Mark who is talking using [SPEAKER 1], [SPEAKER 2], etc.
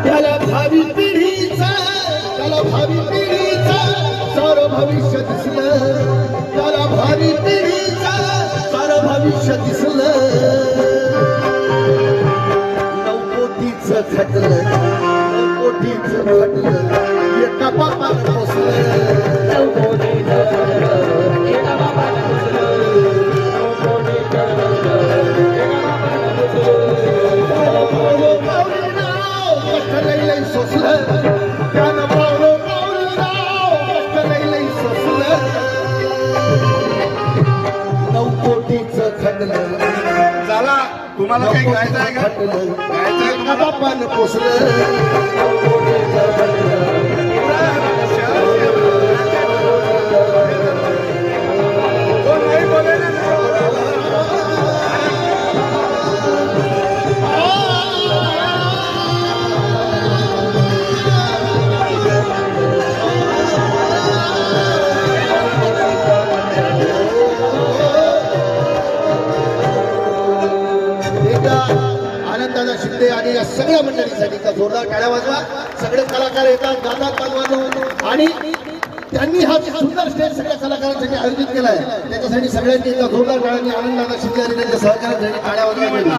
[SPEAKER 1] त्याला भावी पिढीचा सारं भविष्य दिसलं, त्याला भावी पिढीचा सारं भविष्य दिसलं. 9 कोटीचं खटलं, एका बापाला पोसलं. 9 कोटीचं खटलं, एका बापाला पोसलं. 9 कोटीचं खटलं, एका बापाला पोसलं. पावलो पावली नाव कष्ट लई सोसलं, त्यानं पावलो पावली नाव कष्ट लई सोसलं. 9 कोटीचं खटलं.
[SPEAKER 2] चला, तुम्हाला काही गायचं आहे का? गायचं आहे
[SPEAKER 1] एका बापानं पोसलं. 9 कोटीचं खटलं. आनंदाचा शिंदे आणि या सगळ्या मंडळीसाठी जोरदार टाळ्या वाजवा. सगळे कलाकार येतात, गातात, वाजवतात आणि त्यांनी हा सुंदर स्टेज सगळ्या कलाकारांसाठी आयोजित केला आहे. त्याच्यासाठी सगळ्यांनी जोरदार टाळ्यांनी आनंदाचा शिंदे आणि त्यांच्या सहकार्यासाठी टाळ्या वाजवा.